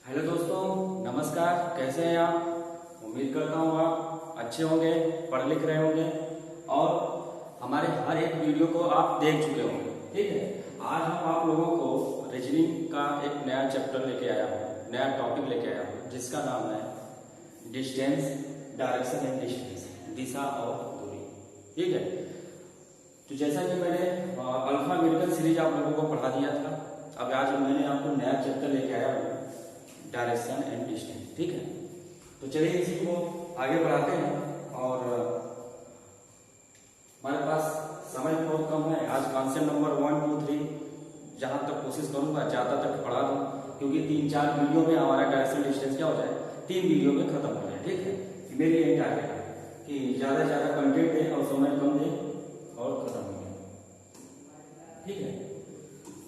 Hello दोस्तों, नमस्कार। कैसे हैं आप? उम्मीद करता हूँ आप अच्छे होंगे, पढ़ लिख रहे होंगे और हमारे हर एक वीडियो को आप देख चुके होंगे। ठीक है, आज हम आप लोगों को रीजनिंग का एक नया चैप्टर लेके आया हूँ, नया टॉपिक लेके आया हूँ, जिसका नाम है डिस्टेंस, डायरेक्शन एंड डिस्टेंस, दिशा और दूरी। ठीक है, तो जैसा कि मैंने अल्फा मेडिकल सीरीज आप लोगों को पढ़ा दिया था, अब आज मैंने आपको नया चैप्टर लेके आया हूँ, डायरेक्शन एंड डिस्टेंस। ठीक है, तो चलिए इसी को आगे बढ़ाते हैं। और हमारे पास समय बहुत कम है। आज कॉन्सेप्ट नंबर 1, 2, 3 जहां तक कोशिश करूंगा ज्यादा तक पढ़ा दूं, क्योंकि 3-4 वीडियो में हमारा डायरेक्शन डिस्टेंस क्या हो जाए, 3 वीडियो में खत्म हो जाए। ठीक है, मेरी यही टारगेट है कि ज्यादा से ज्यादा कंटेंट दे और समय कम दे और खत्म हो जाए। ठीक है,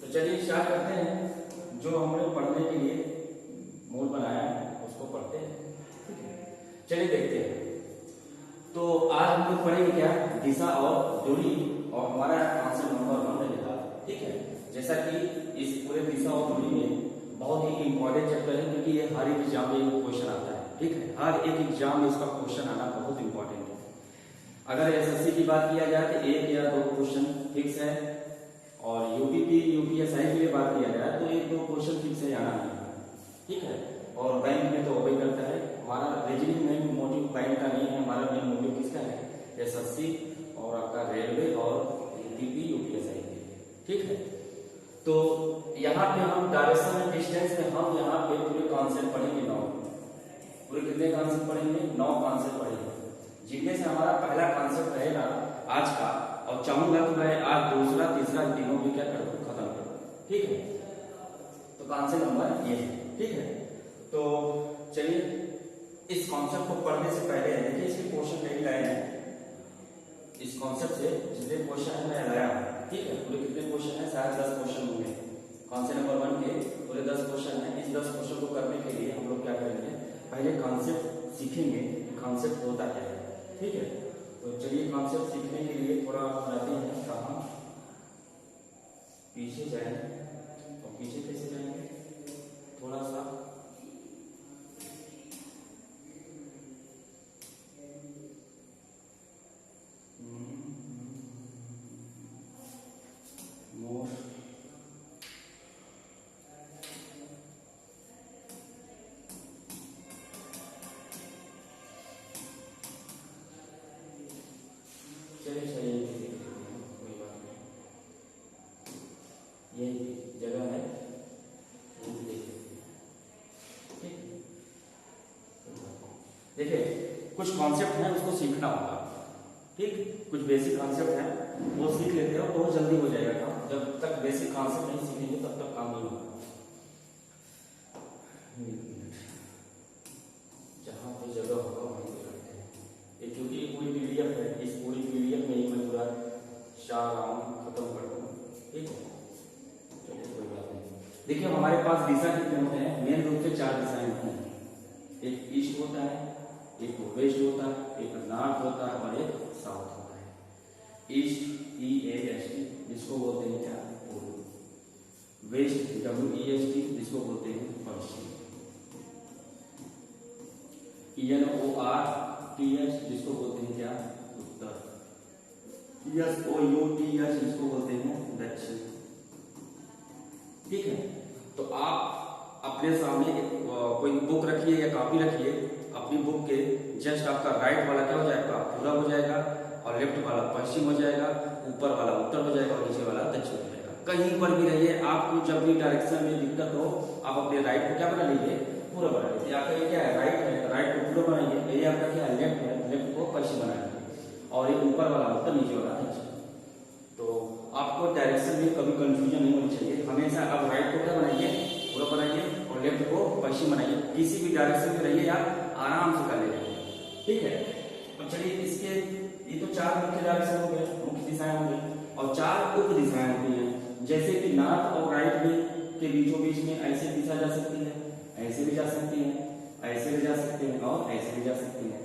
तो चलिए स्टार्ट करते हैं। जो हमने पढ़ने के लिए मूड बनाया है उसको पढ़ते हैं। ठीक है, चलिए देखते हैं। तो आज हम लोग पढ़ेंगे क्या, दिशा और दूरी, और हमारा कॉन्सेप्ट नंबर 1 रहेगा। ठीक है, जैसा कि इस पूरे दिशा और दूरी में बहुत ही इंपॉर्टेंट चैप्टर है, क्योंकि ये हर एक एग्जाम में क्वेश्चन आता है। ठीक है, हर एक एग्जाम में इसका क्वेश्चन आना बहुत इंपॉर्टेंट है। अगर एसएससी की बात किया जाए तो 1 या 2 क्वेश्चन फिक्स है, और यूपीएसआई की बात किया जाए तो 1-2 क्वेश्चन फिक्स है, आना नहीं। ठीक है, और बैंक में तो वही करता है। हमारा रीजनिंग में मोटिव बैंक का नहीं है, हमारा मेन मोटिव किसका है, एसएससी और आपका रेलवे और यूपीएसआई के लिए। ठीक है, तो यहाँ पे हम डायरेक्शन एंड डिस्टेंस में हम यहाँ पे पूरे कॉन्सेप्ट पढ़ेंगे। 9 पूरे कितने कॉन्सेप्ट पढ़ेंगे? 9 कॉन्सेप्ट पढ़ेंगे, जिनमें से हमारा पहला कॉन्सेप्ट रहेगा आज का, और चाहूंगा कि मैं आज दूसरा तीसरा तीनों भी क्या करूँ, खत्म करूँ। ठीक है, तो कॉन्सेप्ट नंबर ये है। ठीक है, तो चलिए इस कॉन्सेप्ट को पढ़ने से पहले देखिए इसके क्वेश्चन नहीं लाए हैं। इस कॉन्सेप्ट से जितने क्वेश्चन है मैं लाया हूं। ठीक है, पूरे कितने क्वेश्चन है, शायद 10 क्वेश्चन होंगे। कॉन्सेप्ट नंबर 1 के पूरे 10 क्वेश्चन है। इस 10 क्वेश्चन को करने के लिए हम लोग क्या करेंगे, पहले कॉन्सेप्ट सीखेंगे, कॉन्सेप्ट होता क्या है। ठीक है, तो चलिए कॉन्सेप्ट सीखने के लिए थोड़ा जाते हैं कहाँ, पीछे जाए। तो पीछे कैसे जाएंगे, थोड़ा सा मोर, चलिए चलिए कोई बात नहीं, यही जगह है, वो भी देख लेते हैं। ठीक, देखिए कुछ कॉन्सेप्ट है उसको सीखना होगा। ठीक, कुछ बेसिक कॉन्सेप्ट है वो सीख लेते हो बहुत जल्दी हो जाएगा काम। जब तक बेसिक कॉन्सेप्ट नहीं सीखेंगे तब तक काम नहीं होगा। जहां पे जगह होगा वहीं पे करते हैं, क्योंकि ये पूरी पीडीएफ है, इस पूरी पीडीएफ में ही मैं पूरा 4 राउंड खत्म कर दूँ। ठीक है, चलिए कोई बात नहीं। देखिए हमारे पास दिशा कितने होते हैं, मेन रूप से 4 दिशाएं होती हैं। एक ईस्ट होता है, एक वेस्ट होता है, एक नॉर्थ होता है और एक साउथ होता है। ईस्ट EAST जिसको बोलते हैं क्या, पूर्व। वेस्ट WEST जिसको बोलते हैं पश्चिम। NORTH जिसको बोलते हैं क्या, उत्तर। SOUTH जिसको बोलते हैं दक्षिण। ठीक है, तो आप अपने सामने कोई बुक रखिए या कॉपी रखिए, अपनी बुक के जस्ट आपका राइट वाला क्या हो जाएगा, पूरा हो जाएगा, और लेफ्ट वाला पश्चिम हो जाएगा, ऊपर वाला उत्तर हो जाएगा और नीचे वाला दक्षिण हो जाएगा। कहीं पर भी रहिए, आपको जब भी डायरेक्शन में दिक्कत हो आप अपने राइट को क्या बना लीजिए, पूरा बना लीजिए। आपका ये क्या है, राइट है, राइट को पूरा बनाइए। ये आपका क्या है, लेफ्ट है, लेफ्ट को पश्चिम बनाइए, और ये ऊपर वाला उत्तर, नीचे वाला दक्षिण। तो आपको डायरेक्शन में कभी कंफ्यूजन नहीं होनी चाहिए। हमेशा आप राइट को क्या बनाइए, पूरा बनाइए, और लेफ्ट को पश्चिम बनाइए। किसी भी डायरेक्शन में रहिए, आप आराम से कर लेंगे। ठीक है, तो चलिए इसके ये तो 4 मुख्य डायरेक्शन हो गए, मुख्य दिशाएं हो गई, और 4 उप दिशाएं होती हैं। जैसे कि नॉर्थ और राइट में के बीचों बीच में ऐसे दिशा जा सकती है, ऐसे भी जा सकती है, ऐसे भी जा सकते हैं और ऐसे भी जा सकती है।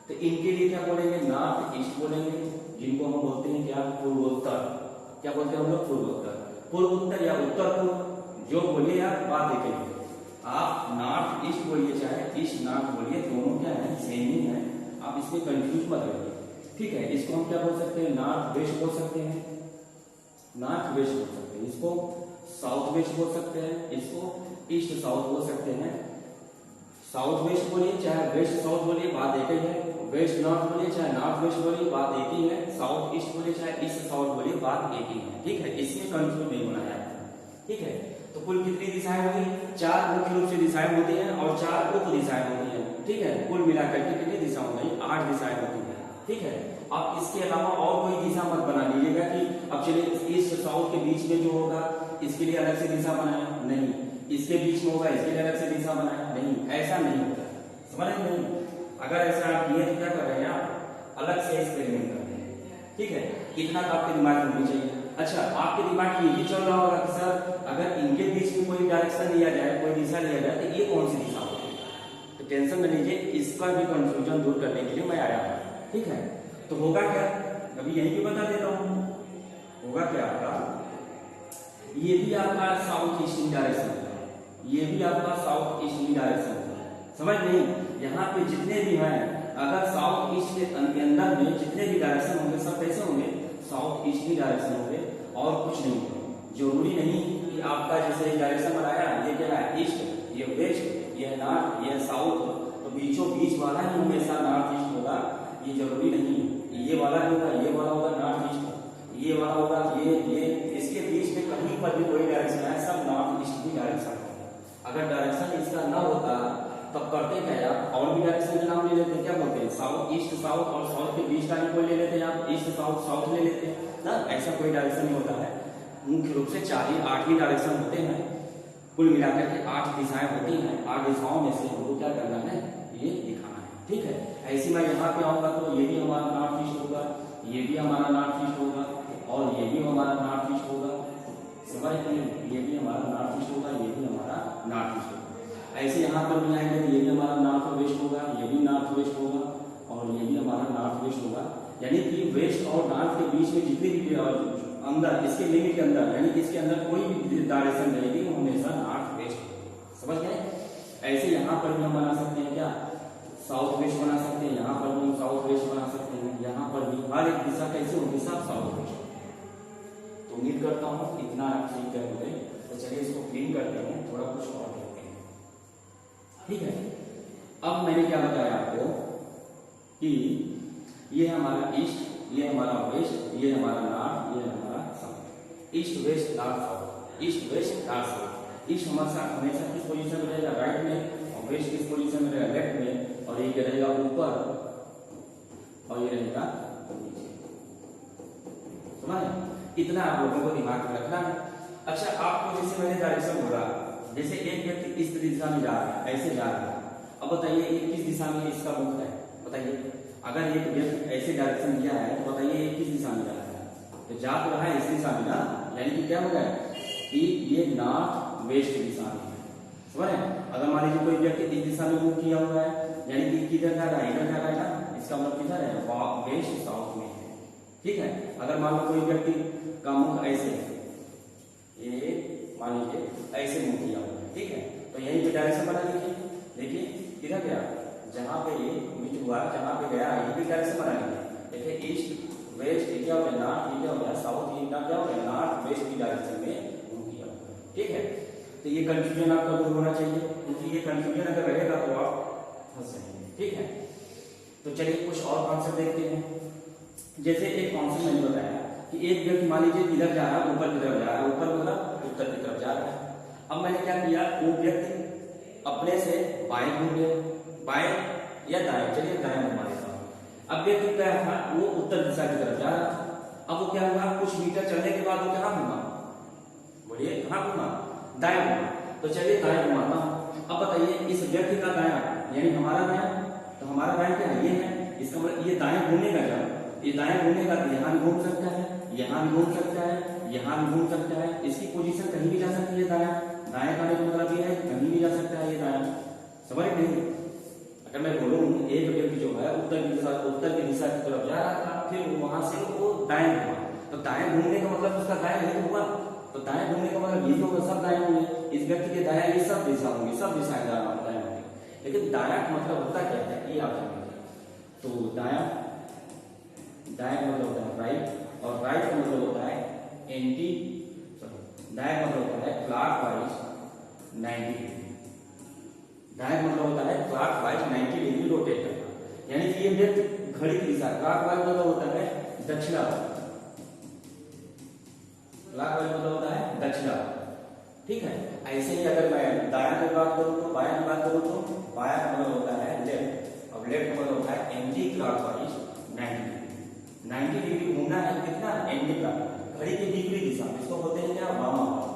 तो इनके लिए क्या बोलेंगे, नॉर्थ ईस्ट बोलेंगे, जिनको हम बोलते हैं क्या, पूर्वोत्तर। क्या बोलते हैं हम लोग, पूर्वोत्तर। पूर्वोत्तर या उत्तर पूर्व, जो बोलिए आप बात देखेंगे। आप नॉर्थ बोलिए चाहे ईस्ट नॉर्थ बोलिए, दोनों क्या है, सेम ही है। आप इसमें कंफ्यूज मत होइए, ठीक है। इसको हम क्या बोल सकते हैं, नॉर्थ वेस्ट बोल सकते हैं, नॉर्थ वेस्ट बोल सकते हैं, इसको साउथ वेस्ट बोल सकते हैं, इसको ईस्ट साउथ बोल सकते हैं। साउथ वेस्ट बोलिए चाहे वेस्ट साउथ बोलिए, बात एक ही है। वेस्ट नॉर्थ बोलिए चाहे नॉर्थ वेस्ट बोलिए, बात एक ही है। साउथ ईस्ट बोलिए चाहे ईस्ट साउथ बोलिए, बात एक ही है, ठीक है। इसमें कंफ्यूज नहीं होना है, ठीक है। तो कुल कितनी दिशाएं होगी, 4 मुख्य रूप से दिशाएं होती हैं और 4 उप दिशाएं होती हैं, ठीक है। कुल मिलाकर के कितनी दिशा हो गई, 8 दिशाएं होती हैं, ठीक है। अब इसके अलावा और कोई दिशा मत बना लीजिएगा कि अब चलिए ईस्ट साउथ के बीच में जो होगा इसके लिए अलग से दिशा बनाए, नहीं। इसके बीच में होगा इसके लिए अलग से दिशा बनाए, नहीं। ऐसा नहीं होता, समझ नहीं। अगर ऐसा आप किए तो क्या कर रहे हैं, आप अलग से एक्सपेरिमेंट कर रहे हैं, ठीक है। इतना तो आपके दिमाग में होनी चाहिए। अच्छा, आपके दिमाग में ये भी चल रहा होगा कि सर अगर इनके बीच में कोई डायरेक्शन लिया जाए, कोई दिशा लिया जाए, तो ये कौन सी दिशा होगी। तो टेंशन न लीजिए, इसका भी कंफ्यूजन दूर करने के लिए मैं आया हूँ, ठीक है। तो होगा क्या, अभी यही भी बता देता हूँ। होगा क्या आपका, ये भी आपका साउथ ईस्टर्न डायरेक्शन होगा, ये भी आपका साउथ ईस्टर्न डायरेक्शन होगा, समझ नहीं। यहाँ पे जितने भी हैं, अगर साउथ ईस्ट के अंदर में जितने भी डायरेक्शन होंगे सब कैसे होंगे, साउथ ईस्ट की डायरेक्शन होंगे और कुछ नहीं होगा। जरूरी नहीं कि आपका जैसे डायरेक्शन बनाया, ये क्या है ईस्ट, ये वेस्ट, ये नॉर्थ, ये साउथ, तो बीचों बीच वाला ही हमेशा नॉर्थ ईस्ट होगा, ये जरूरी नहीं। ये वाला होगा, ये वाला होगा नॉर्थ ईस्ट, ये वाला होगा, ये इसके बीच में कहीं पर भी कोई डायरेक्शन है, सब नॉर्थ ईस्ट की डायरेक्शन होगा। अगर डायरेक्शन इसका न होता तब करते क्या आप, और भी डायरेक्शन के नाम ले लेते, क्या बोलते हैं, साउथ ईस्ट साउथ, और साउथ के बीच का कोई ले लेते हैं आप, ईस्ट साउथ साउथ ले लेते हैं ना। ऐसा कोई डायरेक्शन नहीं होता है। मुख्य रूप से 8 ही डायरेक्शन होते हैं, कुल मिलाकर के 8 दिशाएं होती हैं। 8 दिशाओं में से हमको क्या करना है, ये दिखाना है, ठीक है। ऐसी मैं यहाँ पे आऊंगा तो ये भी हमारा नॉर्थ ईस्ट होगा, ये भी हमारा नॉर्थ ईस्ट होगा, और ये भी हमारा नॉर्थ ईस्ट होगा, समझ गए। ये भी हमारा नॉर्थ ईस्ट होगा, ये भी हमारा नॉर्थ ईस्ट होगा। ऐसे यहाँ पर भी आएंगे तो ये भी हमारा नॉर्थ वेस्ट होगा, ये भी नॉर्थ वेस्ट होगा, और ये भी हमारा नॉर्थ वेस्ट होगा। यानी कि वेस्ट और नॉर्थ के बीच में जितने भी अंदर, इसके लिमिट के अंदर, यानी कि इसके अंदर कोई भी डायरेक्शन रहेगी वो हमेशा नॉर्थ वेस्ट होगी, समझ गए। ऐसे यहाँ पर भी हम बना सकते हैं क्या, साउथ वेस्ट बना सकते हैं, यहाँ पर भी हम साउथ वेस्ट बना सकते हैं, यहाँ पर भी हर एक दिशा कैसे होगी, सब साउथ वेस्ट। तो उम्मीद करता हूँ इतना आप सीख गए होंगे। तो चलिए इसको क्लीन करते हैं, थोड़ा कुछ और देखते हैं, ठीक है। अब मैंने क्या बताया आपको कि ये हमारा ईस्ट, ये हमारा वेस्ट, ये हमारा नॉर्थ, ये हमारा south. East west north south, east west north south. East हमारा हमेशा किस पोजीशन में रहेगा, राइट में, और वेस्ट किस पोजीशन में रहेगा, लेफ्ट में, और ये रहेगा ऊपर और ये रहेगा नीचे, समझ। इतना आप लोगों को दिमाग में रखना है। अच्छा, आपको जैसे मैंने डायरेक्शन बोला, जैसे एक व्यक्ति इस दिशा में जा रहा है, ऐसे जा रहा है, अब बताइए ये किस दिशा में इसका मुख है, बताइए। अगर एक व्यक्ति ऐसे डायरेक्शन दिया है तो बताइए ये किस दिशा में जा रहा है, तो जा तो रहा है इस दिशा में ना, यानी कि क्या होगा कि ये नॉर्थ वेस्ट दिशा में है, समझ। अगर मान लीजिए कोई व्यक्ति इस दिशा में मुख किया हुआ है, यानी कि किधर जा रहा है, इधर जा रहा है ना, इसका मतलब किधर है, वेस्ट साउथ में है, ठीक है। अगर मान लो कोई व्यक्ति का मुख ऐसे है, ये मान लीजिए ऐसे मुख किया हुआ है, ठीक है, तो यही पे डायरेक्शन बना लीजिए। देखिए किधर गया, जहां पे ये बीच हुआ, जहां पे गया ये भी डायरेक्शन बना लीजिए। देखिए ईस्ट वेस्ट, ये क्या हो गया नॉर्थ, ये क्या हो गया साउथ, ये क्या हो गया नॉर्थ वेस्ट की डायरेक्शन में मुख किया हुआ है, ठीक है। तो ये कंफ्यूजन आपका दूर होना चाहिए, क्योंकि ये कंफ्यूजन अगर रहेगा तो आप फंस जाएंगे, ठीक है। तो चलिए कुछ और कॉन्सेप्ट देखते हैं। जैसे एक कॉन्सेप्ट मैंने बताया कि एक व्यक्ति मान लीजिए इधर जा रहा है, ऊपर की तरफ जा रहा है, ऊपर मतलब उत्तर की तरफ जा रहा है। अब मैंने क्या किया, वो व्यक्ति अपने से बाएं घूम गया, बाएं या दाएं, चलिए दाएं घुमा देता हूँ। अब व्यक्ति क्या था, वो उत्तर दिशा की तरफ जा रहा था। अब वो क्या हुआ, कुछ मीटर चलने के बाद वो कहाँ घुमा, बोलिए कहाँ घुमा, दाएं घुमा। तो चलिए दाएं घुमाता हूँ। अब बताइए इस व्यक्ति का दायां यानी हमारा दायां, तो हमारा दायां क्या है, ये है, इसका मतलब ये दाएं घूमेगा, जब ये दाएं घूमेगा तो यहाँ भी घूम सकता है, यहाँ भी घूम सकता है, यहाँ भी घूम सकता है, इसकी पोजीशन कहीं भी जा सकती है। दायां दाएं का मतलब ये है कहीं भी जा सकता है ये दायां, समझ नहीं। अगर मैं बोलूँ एक व्यक्ति जो है उत्तर की दिशा की तरफ जा रहा था, फिर वहां से वो दाएं घुमा, तो दाएं घूमने का मतलब उसका दाएं नहीं हुआ, तो दाएं घूमने का मतलब ये होगा सब दाएं होंगे। इस व्यक्ति के दाएं ये सब दिशा होंगी, सब दिशाएं दाएं होंगी। लेकिन दायां का मतलब होता क्या है ये आप जानेंगे। तो दायां दायां का मतलब होता है राइट, और राइट का मतलब होता है एंटी, दायां का मतलब होता है क्लॉकवाइज 90 डिग्री। दायां का मतलब होता है क्लॉकवाइज 90 डिग्री रोटेट करना, यानी कि ये व्यक्ति घड़ी की दिशा, क्लॉकवाइज मतलब होता है दक्षिणावर्त, क्लॉकवाइज मतलब होता है दक्षिणावर्त, ठीक है। ऐसे ही अगर मैं दायां की बात करूं तो, बायां की बात करूं तो बायां का मतलब होता है लेफ्ट, और लेफ्ट का मतलब होता है एंटी क्लॉकवाइज 90 डिग्री। 90 डिग्री घूमना है कितना, एंटी क्लॉकवाइज, घड़ी की विपरीत दिशा में, इसको बोलते हैं क्या, वामावर्त,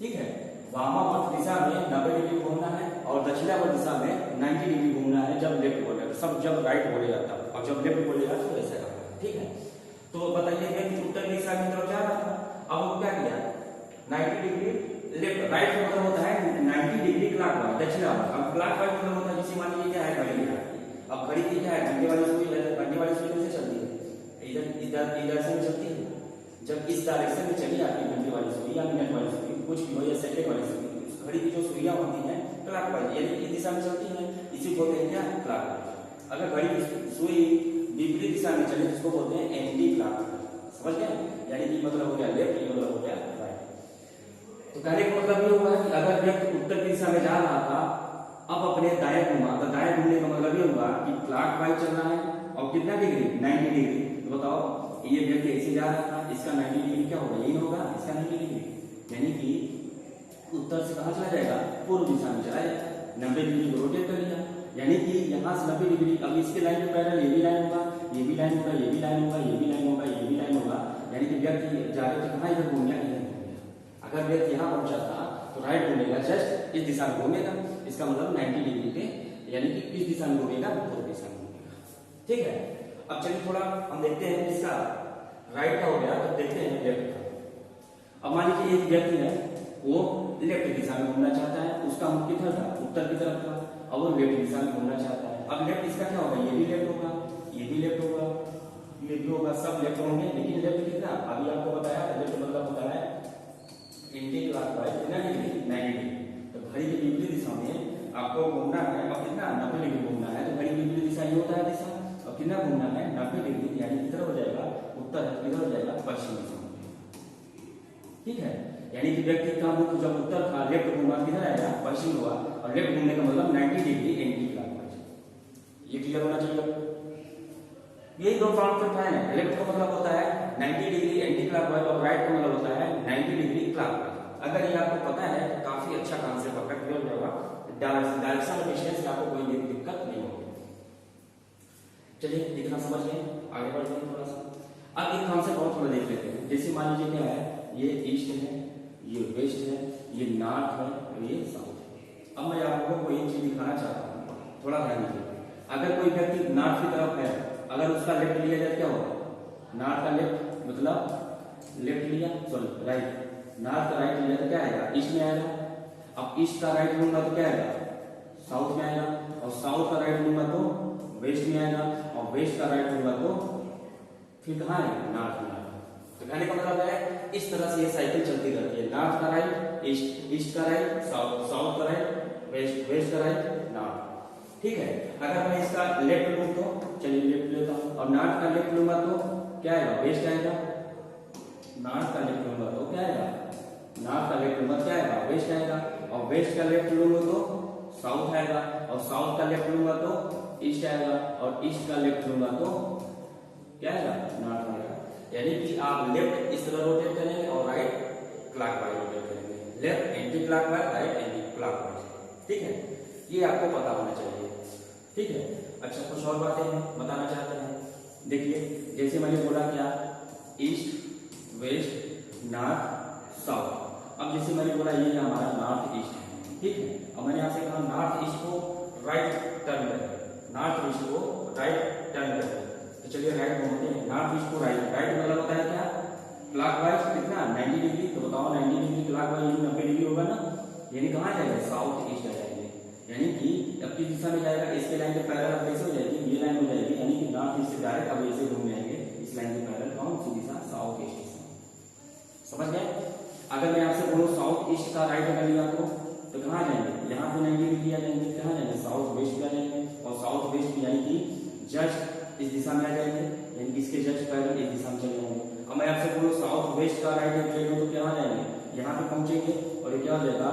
ठीक है। वामावर्त दिशा में 90 डिग्री घूमना है और दक्षिणावर्त दिशा में 90 डिग्री घूमना है जब लेफ्ट बोलेगा, सब जब राइट बोलेगा तब, और जब लेफ्ट बोलेगा तो ऐसा करना है, ठीक है। तो बताइए व्यक्ति उत्तर दिशा की तरफ जा रहा था, अब वो क्या किया, 90 डिग्री लेफ्ट, राइट का मतलब होता है 90 डिग्री क्लॉकवाइज दक्षिणावर्त। अब क्लॉकवाइज मतलब होता है जैसे मान लीजिए क्या है, घड़ी है, अब घड़ी की क्या है, घंटे वाली सुई है, घंटे वाली सुई कैसे चलती है, इधर इधर इधर से चलती है, जब इस डायरेक्शन में चली आपकी घंटे वाली सुई या मिनट वाली सुई कुछ भी हो, या सेकंड वाली सुई, घड़ी की जो सुइयां होती हैं क्लॉकवाइज यानी इस दिशा में चलती हैं, इसी को बोलते हैं क्या, क्लॉकवाइज। अगर घड़ी की सुई विपरीत दिशा में चले जिसको बोलते हैं एंटी क्लॉकवाइज, समझ गए, यानी कि मतलब हो गया लेफ्ट, ये मतलब हो गया राइट। तो कहने का मतलब ये हुआ कि अगर व्यक्ति उत्तर दिशा में जा रहा था, अब अपने दाएं घुमा, तो दाएं घूमने का मतलब ये हुआ कि क्लॉकवाइज चलना है, और कितना डिग्री, 90 डिग्री। तो बताओ ये व्यक्ति ऐसे जा रहा था, इसका 90 डिग्री क्या होगा, यही होगा, इसका 90 डिग्री, यानी कि उत्तर से कहां चला जाएगा, पूर्व दिशा में चला जाएगा, 90 डिग्री को रोटेट कर लिया, यानी कि यहाँ से 90 डिग्री, अब इसके लाइन के पैरेलल ये भी लाइन होगा, ये भी लाइन होगा, ये भी लाइन होगा, ये भी लाइन होगा, ये भी लाइन होगा, यानी कि व्यक्ति जा रहे थे कहाँ, इधर घूम गया, इधर घूम गया। अगर व्यक्ति यहाँ पहुंचा था तो राइट घूमेगा, जस्ट इस दिशा में घूमेगा, इसका मतलब 90 डिग्री पे, यानी कि किस दिशा में घूमेगा, पूर्व दिशा में घूमेगा, ठीक है। अब चलिए थोड़ा हम देखते हैं इसका राइट का हो गया, तो देखते हैं लेफ्ट का। अब मान लीजिए एक व्यक्ति है, वो लेफ्ट दिशा में घूमना चाहता है, उसका मुख किधर था, उत्तर की तरफ था, अब वो लेफ्ट दिशा में घूमना चाहता है। अब लेफ्ट इसका क्या होगा, ये भी लेफ्ट होगा, ये भी लेफ्ट होगा, ये भी होगा, सब लेफ्ट होंगे, लेकिन लेफ्ट कितना, अभी आपको बताया लेफ्ट मतलब होता है एंटी क्लॉकवाइज कितना डिग्री, 90 डिग्री। तो घड़ी की विपरीत दिशा में आपको घूमना है, और कितना, 90 डिग्री घूमना है, तो घड़ी की विपरीत दिशा ये होता है दिशा, और कितना घूमना है, 90 डिग्री, यानी किधर हो जाएगा, उत्तर, किधर हो जाएगा, पश्चिम दिशा में, ठीक है। यानी कि व्यक्ति का मुख जब उत्तर था, लेफ्ट घूमा, किधर आएगा, पश्चिम हुआ, और लेफ्ट घूमने का मतलब 90 डिग्री एंटी क्लॉकवाइज। ये क्लियर होना चाहिए। यही दो कॉन्सेप्ट है, लेफ्ट का मतलब होता है 90 डिग्री एंटी क्लॉकवाइज, और राइट का मतलब होता है 90 डिग्री क्लॉकवाइज। अगर ये आपको पता है तो काफी अच्छा कॉन्सेप्ट आपका क्लियर हो जाएगा, डायरेक्शन ऑफ डिस्टेंस में आपको कोई दिक्कत नहीं होगी। चलिए इतना समझ गए, आगे बढ़ते हैं थोड़ा सा। अब एक कॉन्सेप्ट और थोड़ा देख लेते हैं, जैसे मान लीजिए क्या है, ये ईस्ट है, ये वेस्ट है, ये नॉर्थ है, और ये साउथ है। अब मैं आप लोगों को एक चीज दिखाना चाहता हूँ, थोड़ा ध्यान दीजिए। अगर कोई व्यक्ति नॉर्थ की तरफ है, अगर उसका लेफ्ट लिया जाए क्या होगा, नॉर्थ का लेफ्ट मतलब लेफ्ट लिया, सॉरी राइट, नॉर्थ का राइट लिया तो क्या आएगा, ईस्ट में आएगा। अब ईस्ट का राइट लूंगा तो क्या आएगा, साउथ में आएगा, और साउथ का राइट लूंगा तो वेस्ट में आएगा, और वेस्ट का राइट लूंगा तो फिर कहाँ आएगा, नॉर्थ में आएगा। तो कहने का मतलब है इस तरह से ये साइकिल चलती रहती है, नॉर्थ का राइट ईस्ट, ईस्ट का राइट साउथ, साउथ का राइट वेस्ट, वेस्ट का राइट नॉर्थ, ठीक है। अगर मैं इसका लेफ्ट लूं तो चलिए लेफ्ट लेता हूं, और नॉर्थ का लेफ्ट लूंगा तो क्या आएगा, वेस्ट आएगा। नॉर्थ का लेफ्ट लूंगा तो क्या आएगा, नॉर्थ का लेफ्ट लूंगा क्या आएगा, वेस्ट आएगा, और वेस्ट का लेफ्ट लूंगा तो साउथ आएगा, और साउथ का लेफ्ट लूंगा तो ईस्ट आएगा, और ईस्ट का लेफ्ट लूंगा तो क्या आएगा, नॉर्थ आएगा। यानी कि आप लेफ्ट इस तरह रोटेट करेंगे और राइट क्लॉकवाइज रोटेट करेंगे, left anti clockwise, right anti clockwise, ठीक है। ये आपको पता होना चाहिए, ठीक है। अच्छा कुछ और बातें बताना चाहते हैं, देखिए जैसे मैंने बोला क्या, ईस्ट वेस्ट नॉर्थ साउथ। अब जैसे मैंने बोला ये हमारा नॉर्थ ईस्ट है, ठीक है। अब मैंने आपसे कहा नॉर्थ ईस्ट को राइट टर्न करें, नॉर्थ ईस्ट को राइट टर्न करें, तो चलिए राइट घूमते हैं, नॉर्थ ईस्ट को राइट, राइट मतलब होता है क्या, क्लॉकवाइज कितना, 90 डिग्री। तो बताओ 90 डिग्री क्लॉकवाइज 90 डिग्री होगा ना, यानी कहाँ जाएगा, साउथ ईस्ट आ जाएंगे, यानी कि अब किस दिशा में जाएगा, इसके लाइन के पैरेलल कैसे हो जाएगी, ये लाइन हो जाएगी, यानी कि नॉर्थ ईस्ट से डायरेक्ट अब ऐसे घूम जाएंगे इस लाइन के पैरेलल, कौन सी दिशा, साउथ ईस्ट दिशा, समझ गए। अगर मैं आपसे बोलूं साउथ ईस्ट का राइट अगर लिया तो कहाँ जाएंगे, यहाँ से 90 डिग्री आ जाएंगे, कहाँ जाएंगे, साउथ वेस्ट में आ जाएंगे, और साउथ वेस्ट यानी कि जस्ट इस दिशा में आ जाएंगे, यानी कि इसके जस्ट पैरेलल इस दिशा में चले जाएंगे। अब मैं आपसे बोलूँ साउथ वेस्ट का राइट हैंड ट्रेड हो तो क्या आ जाएंगे, यहाँ पे पहुंचेंगे और ये क्या हो जाएगा,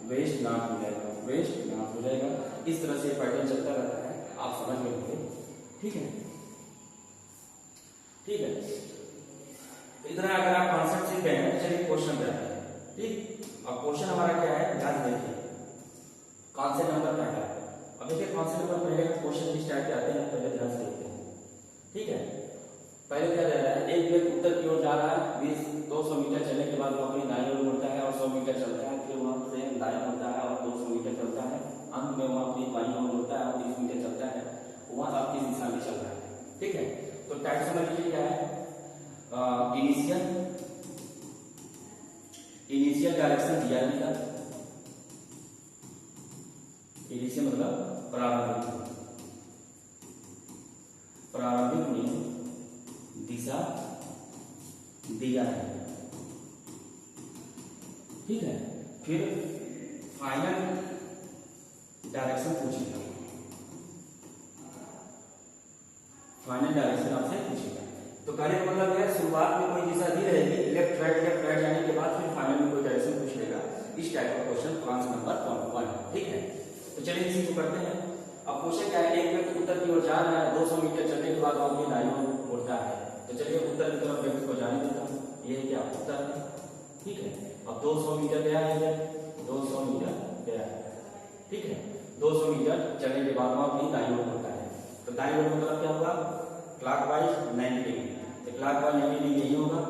वेस्ट नॉर्थ हो जाएगा, वेस्ट नॉर्थ हो जाएगा। इस तरह से पैटर्न चलता रहता है, आप समझ में होंगे। ठीक है, ठीक है, इतना अगर आप कॉन्सेप्ट सीख गए हैं, चलिए क्वेश्चन पे आते हैं। ठीक, अब क्वेश्चन हमारा क्या है, ध्यान देखिए, कॉन्सेप्ट नंबर पहला। अब देखिए कॉन्सेप्ट नंबर पहले का क्वेश्चन किस टाइप के आते हैं, पहले ध्यान से देखते हैं। ठीक है, पहले क्या दे रहा है, एक व्यक्ति उत्तर की ओर जा रहा है, 200 मीटर चलने के बाद वो अपनी दाईं ओर मुड़ता है और 100 मीटर चलता है, फिर वहां से दाएं मुड़ता है और 200 मीटर चलता है, अंत में वहां अपनी बाईं ओर मुड़ता है और 30 मीटर चलता है। वहां आप किस दिशा में चल रहा है। ठीक है, तो टाइप समझ लीजिए क्या है, इनिशियल डायरेक्शन दिया है, इनिशियल मतलब प्रारंभिक में दिशा दिया है। ठीक है, फिर फाइनल डायरेक्शन पूछेगा, फाइनल डायरेक्शन आपसे पूछेगा। तो कहने का मतलब है शुरुआत में कोई दिशा दी रहेगी, लेफ्ट राइट जाने के बाद फिर फाइनल में कोई डायरेक्शन पूछ लेगा। इस टाइप का क्वेश्चन क्लास नंबर 1। ठीक है, तो चलिए इसी को करते हैं। अब क्वेश्चन क्या है, एक व्यक्ति उत्तर की ओर जा रहा है, 200 मीटर चलने के बाद वो अपनी दाईं ओर मुड़ता है। तो चलिए उत्तर की तरफ व्यक्ति को जाने देता हूँ, ये है क्या उत्तर है। ठीक है, अब 200 मीटर गया है, 200 मीटर गया है। ठीक है, 200 मीटर चलने के बाद वो अपनी दाईं ओर मुड़ता है। तो दाईं ओर मतलब क्या होगा, क्लॉकवाइज 90 डिग्री, तो क्लॉकवाइज 90 डिग्री यही होगा,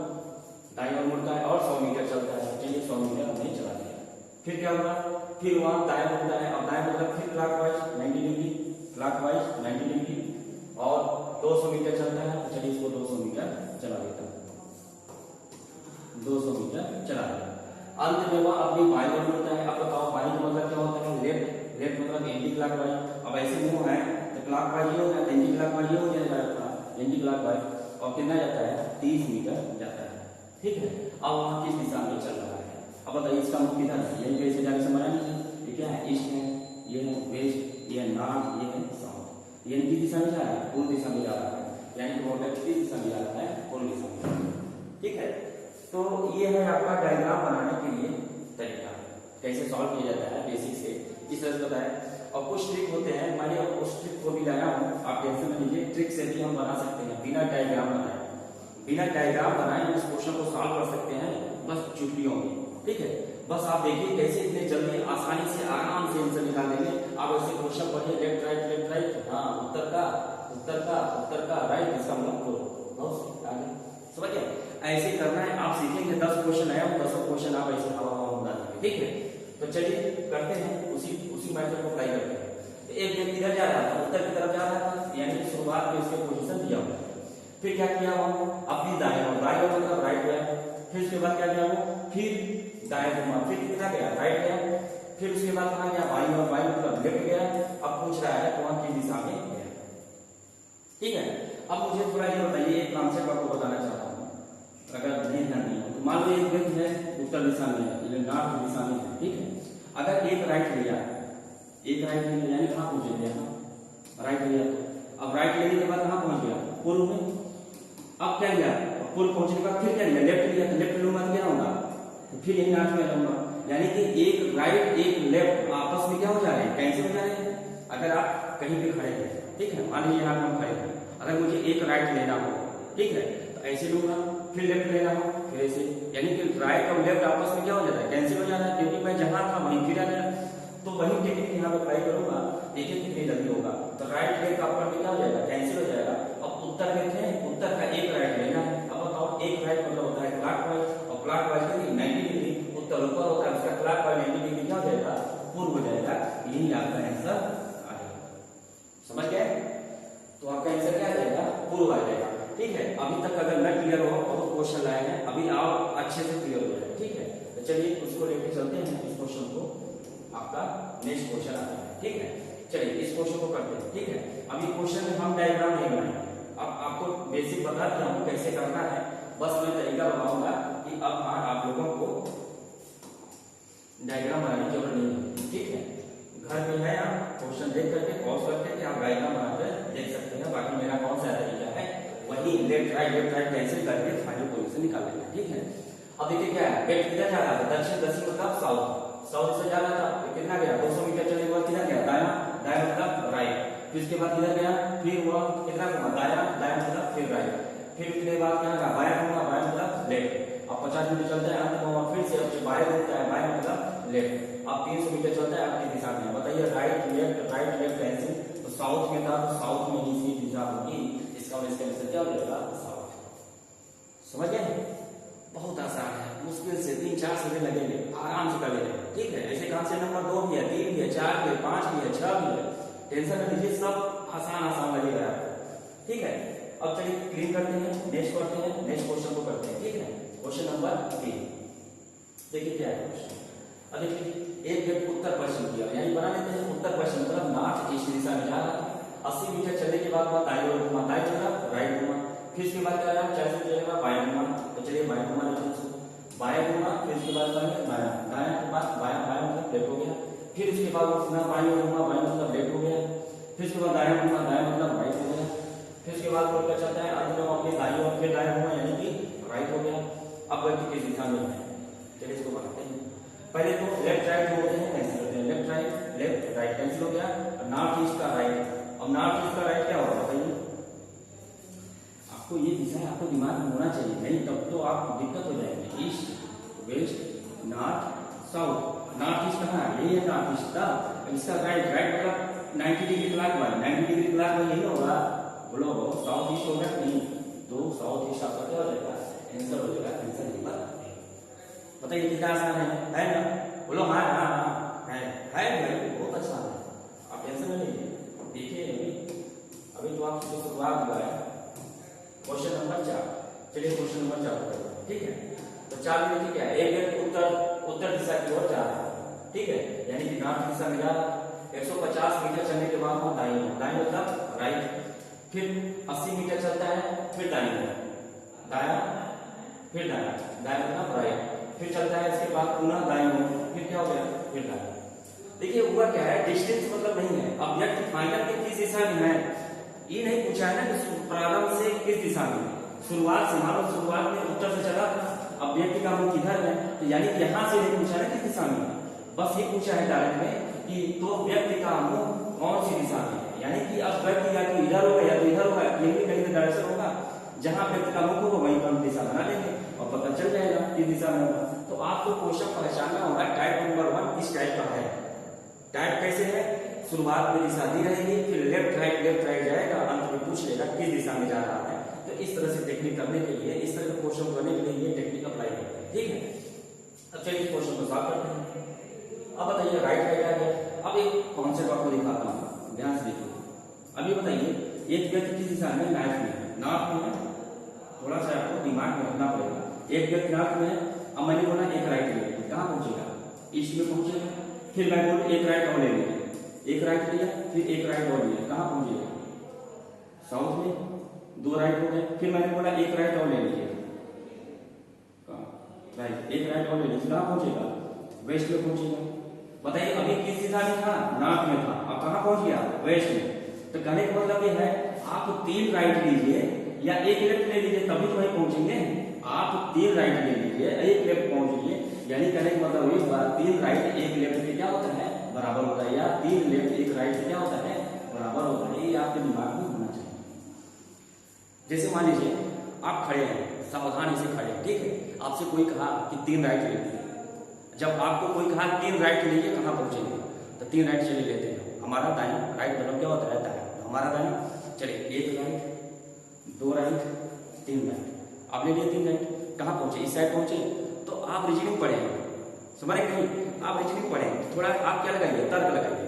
दाईं ओर मुड़ता है और 100 मीटर चलता है। चलिए 100 मीटर हमने चला दिया, फिर क्या होगा, फिर वहां दाएं मुड़ता है, और दाएं मतलब फिर क्लॉकवाइज 90 डिग्री, क्लॉकवाइज 90 डिग्री और 200 मीटर चलता है। तो चलिए इसको 200 मीटर चला देता हूं, 200 मीटर चला दिया। अंत में वह अपनी बाईं ओर मुड़ता है। अब बताओ बाईं का मतलब क्या होता है, लेफ्ट, लेफ्ट मतलब एंटी क्लॉकवाइज। अब ऐसे मुंह है तो क्लॉकवाइज ही होगा, एंटी क्लॉकवाइज ही हो जाएगा आपका, एंटी क्लॉकवाइज। और कितना जाता है, 30 मीटर जाता है। ठीक है, अब वहां किस दिशा में चल रहा है। अब बताइए इसका मुख किधर है, यही पे ऐसे डायरेक्शन बनाएंगे, ये क्या है, ईस्ट है, ये है वेस्ट, ये है नॉर्थ, ये है साउथ। ये किस दिशा में जा रहा है, पूर्व दिशा में जा रहा है, यानी कि वो व्यक्ति किस दिशा में जा रहा है, पूर्व दिशा में। ठीक है, तो ये है आपका डायग्राम बनाने के लिए तरीका, कैसे सॉल्व किया जाता है बेसिक से, इस तरह से बताया। और कुछ ट्रिक होते हैं, मैंने उस ट्रिक को भी लाया हूँ, आप टेंशन में लीजिए, ट्रिक से भी हम बना सकते हैं बिना डायग्राम बनाए, बिना डायग्राम बनाए इस क्वेश्चन को सॉल्व कर सकते हैं बस चुटकियों में। ठीक है, बस आप देखिए कैसे इतने जल्दी आसानी से आराम से आंसर निकाल देंगे। आप ऐसे क्वेश्चन पढ़िए, लेफ्ट राइट, हाँ उत्तर का राइट, इसका मतलब बहुत आगे समझ गए। ऐसे करना है, आप सीखेंगे 10 क्वेश्चन है, 10 क्वेश्चन आप ऐसे हवा बना देंगे। ठीक है, तो चलिए करते हैं, उसी मेथड को अप्लाई करते हैं। एक व्यक्ति इधर जा रहा था, उत्तर की तरफ जा रहा था, यानी कि शुरुआत में इसके पोजीशन दिया हुआ है। फिर क्या किया वो, अपनी दाएं ओर मतलब राइट गया, फिर उसके बाद क्या किया वो, फिर दाएं घुमा, फिर कितना गया, राइट गया, फिर उसके बाद कहाँ गया, बाईं मतलब लेफ्ट गया। अब पूछ रहा है तो वहां किस दिशा में गया। ठीक है, अब मुझे थोड़ा ये बताइए, एक कॉन्सेप्ट आपको बताना चाहता हूँ, अगर नहीं ध्यान दिया तो मान लो एक व्यक्ति है उत्तर दिशा में है, नॉर्थ दिशा में है। ठीक है, अगर एक राइट लिया, यानी कहाँ पहुंच गया, राइट लिया, तो अब राइट लेने के बाद कहाँ पहुंच गया, पूर्व में। अब क्या लिया, पूर्व पहुंचने के बाद फिर क्या लिया, लेफ्ट लिया, तो लेफ्ट लूंगा तो क्या होगा, तो फिर यही नॉर्थ में जाऊंगा। यानी कि एक राइट एक लेफ्ट आपस में क्या हो जा रहे हैं, कैंसिल हो जा रहे हैं। अगर आप कहीं पे खड़े हैं, ठीक है, मान लीजिए यहाँ पर हम खड़े हैं, अगर मुझे एक राइट लेना हो, ठीक है, तो ऐसे लूंगा, फिर लेफ्ट लेना हो, फिर ऐसे, यानी कि राइट और लेफ्ट आपस में क्या हो जाता है, कैंसिल हो जाता है। क्योंकि मैं जहां था वहीं फिर आ गया, तो वही टेक्निक यहाँ पे अप्लाई करूंगा, देखिए कितनी जल्दी होगा। तो राइट लेफ्ट आपका क्या हो जाएगा, कैंसिल हो जाएगा। अब उत्तर लेते हैं, उत्तर का एक राइट लेना है। अब बताओ एक राइट मतलब होता है क्लॉकवाइज, और क्लॉकवाइज का 90 डिग्री, उत्तर ऊपर होता है, उसका क्लॉकवाइज 90 डिग्री क्या हो जाएगा, पूर्व हो जाएगा। यही आपका आंसर आएगा, समझ गए। तो आपका आंसर क्या आ जाएगा, पूर्व आ जाएगा। ठीक है, अभी तक अगर न क्लियर हो, बहुत क्वेश्चन लाए हैं, अभी आप अच्छे से क्लियर हो जाए। ठीक है, तो चलिए उसको लेकर चलते हैं, इस क्वेश्चन को, आपका नेक्स्ट क्वेश्चन आता है। ठीक है, चलिए इस क्वेश्चन को करते हैं। ठीक है, अभी क्वेश्चन में हम डायग्राम नहीं बनाएंगे, अब आपको बेसिक बता दिया हूं कैसे करना है, बस मैं तरीका बताऊंगा कि अब आप लोगों को डायग्राम बनाने की जरूरत नहीं है। ठीक है, घर में है, आप क्वेश्चन देख करके पॉज करके आप डायग्राम बनाकर देख सकते हैं। बाकी मेरा कौन सा तरीका है वही लेफ्ट राइट कैंसिल करके फाइनल पोजीशन निकाल लेंगे, ठीक है। अब देखिए क्या है, वेट किधर जा रहा था, दक्षिण मतलब साउथ से जा रहा था, कितना गया 200 मीटर चलने के बाद किधर गया, दाया मतलब राइट। फिर उसके बाद किधर गया, फिर हुआ कितना घुमा, दाया मतलब फिर राइट। फिर उसके बाद क्या होगा, बाया मतलब लेफ्ट। अब 50 मीटर चलता है अंत में फिर से अब बाया घूमता है, बाया मतलब लेफ्ट। अब 300 मीटर चलता है आपकी दिशा में, बताइए राइट लेफ्ट कैंसिल। तो साउथ में था तो साउथ में ही इसकी दिशा होगी, इसका मतलब क्या हो जाएगा, साउथ। समझ गए, बहुत आसान है, मुश्किल से 3-4 सेकंड लगेंगे, आराम से कर लेंगे, ठीक है। ऐसे कॉन्सेप्ट नंबर 2 भी है, 3 भी है, 4 भी है, 5 भी है, 6 भी है, टेंशन न लीजिए, सब आसान लगेगा आपको, ठीक है। अब चलिए क्लीन करते हैं, नेक्स्ट करते हैं, नेक्स्ट क्वेश्चन को करते हैं, ठीक है। क्वेश्चन नंबर 3 देखिए क्या है क्वेश्चन। अब देखिए एक व्यक्ति उत्तर पश्चिम की ओर, यानी बना लेते हैं उत्तर पश्चिम मतलब नॉर्थ ईस्ट दिशा में जा रहा है। 80 मीटर चलने के बाद दाईं ओर घुमा, दाईं तरफ राइट घुमा। फिर उसके बाद क्या है, 40 मीटर के बाद बायां घुमा। तो चलिए बायां घुमा लेते हैं, बायां घुमा। फिर उसके बाद दायां, दायां के बाद बायां मतलब लेफ्ट हो गया। फिर उसके बाद पुनः बाईं ओर घुमा, बायां मतलब लेफ्ट हो गया। फिर उसके बाद दायां घुमा, दायां मतलब राइट हो गया। फिर उसके बाद क्या चलता है, अंत में अपने दाईं ओर फिर दायां घुमा, यानी कि राइट हो गया। अब व्यक्ति किस दिशा में है, चलिए इसको बनाते हैं। पहले तो लेफ्ट राइट जो होते हैं कैंसिल होते हैं, लेफ्ट राइट कैंसिल हो गया। नॉर्थ ईस्ट का राइट, अब नॉर्थ ईस्ट का राइट क्या होगा बताइए, आपको ये दिशा आपको दिमाग में होना चाहिए, नहीं तब तो आप दिक्कत हो जाएगी। East west north south, north east कहाँ है, यही है नॉर्थ ईस्ट का। इसका राइट मतलब 90 डिग्री क्लॉकवाइज, 90 डिग्री क्लॉकवाइज यही होगा, बोलो साउथ ईस्ट होगा नहीं, तो साउथ ईस्ट आपका क्या हो जाएगा, आंसर हो जाएगा, आंसर नंबर। बताइए कितना आसान है ना, बोलो हाँ हाँ हाँ है भाई, बहुत अच्छा है, आप टेंशन नहीं लीजिए। देखिए अभी तो आपको शुरुआत हुआ है। क्वेश्चन नंबर 4, चलिए क्वेश्चन नंबर 4 करते हैं, ठीक है। तो 4 में देखिए क्या है, एक व्यक्ति उत्तर दिशा की ओर जा रहा है, ठीक है, यानी कि नॉर्थ दिशा में जा रहा है। 150 मीटर चलने के बाद वो दाईं मतलब राइट। फिर 80 मीटर चलता है, फिर दाईं दाया, फिर दाया मतलब राइट। फिर चलता है इसके बाद पुनः दाईं ओर, फिर क्या हो गया, फिर दाईं। देखिए हुआ क्या है, डिस्टेंस मतलब नहीं है, अब व्यक्ति फाइनल के किस दिशा में है ये नहीं पूछा है ना कि प्रारंभ से किस दिशा में, शुरुआत से, मान लो शुरुआत में उत्तर से चला, अब व्यक्ति का मुंह किधर है, तो यानी कि यहां से नहीं पूछा है किस दिशा में, बस ये पूछा है डायरेक्ट में कि तो व्यक्ति का मुंह कौन सी दिशा में है, यानी कि अब व्यक्ति या तो इधर होगा या तो इधर होगा, कहीं तो डायरेक्शन होगा, जहां व्यक्ति का मुख होगा वहीं पर हम दिशा बना लेंगे और पता चल जाएगा किस दिशा में होगा। तो आपको क्वेश्चन पहचानना होगा टाइप नंबर 1 किस टाइप का है। टाइप कैसे है, शुरुआत में दिशा दी रहेगी, फिर लेफ्ट राइट जाएगा, अंत में पूछ लेगा किस दिशा में जा रहा है। तो इस तरह से टेक्निक करने के लिए, इस तरह के क्वेश्चन करने के लिए ये टेक्निक अप्लाई करते हैं, ठीक है। अब चलिए क्वेश्चन को सॉल्व करते हैं। अब बताइए राइट आ गया। अब एक कॉन्सेप्ट आपको दिखाता हूँ, ध्यान से देखिए। अभी बताइए एक व्यक्ति किस दिशा में, नॉर्थ में, थोड़ा सा आपको दिमाग में रखना पड़ेगा। एक व्यक्ति नॉर्थ में, अब मैंने बोला एक राइट ले, कहाँ पहुंचेगा, ईस्ट में पहुंचेगा। फिर मैं बोल एक राइट और ले लिया, एक राइट लिया, फिर एक राइट और लिया, कहाँ पहुंचेगा, साउथ में। 2 राइट हो गए, फिर मैंने बोला एक राइट और ले लीजिए, राइट, एक राइट और ले लीजिए, कहाँ पहुंचेगा, वेस्ट में पहुंचेगा। बताइए अभी किस दिशा में था, नॉर्थ में था, अब कहाँ पहुंच गया, वेस्ट में। तो कहने का मतलब ये है आप 3 राइट लीजिए या एक लेफ्ट ले लीजिए तभी तो वहीं पहुंचेंगे। आप 3 राइट ले लीजिए, एक लेफ्ट पहुंचिए, यानी कहने का मतलब इस बार 3 राइट 1 लेफ्ट के क्या होता है, बराबर होता है, या 3 लेफ्ट 1 राइट से क्या होता है, बराबर होता है। ये आपके दिमाग में होना चाहिए। जैसे मान लीजिए आप खड़े हैं, सावधानी से खड़े, ठीक है, आपसे कोई कहा कि 3 राइट लीजिए। जब आपको कोई कहा 3 राइट लीजिए, कहाँ पहुंचेंगे, तो 3 राइट चले लेते हैं। हमारा दाएं, राइट मतलब क्या होता है, दाएं, हमारा दाएं। चलिए 1 राइट, 2 राइट, 3 राइट, आप ले लिए 3 राइट, कहाँ पहुंचे, इस साइड पहुंचे। तो आप रीजनिंग पढ़ेंगे, समझ नहीं, आप रीजनिंग पढ़ेंगे, थोड़ा आप क्या लगाइए, तर्क लगाइए।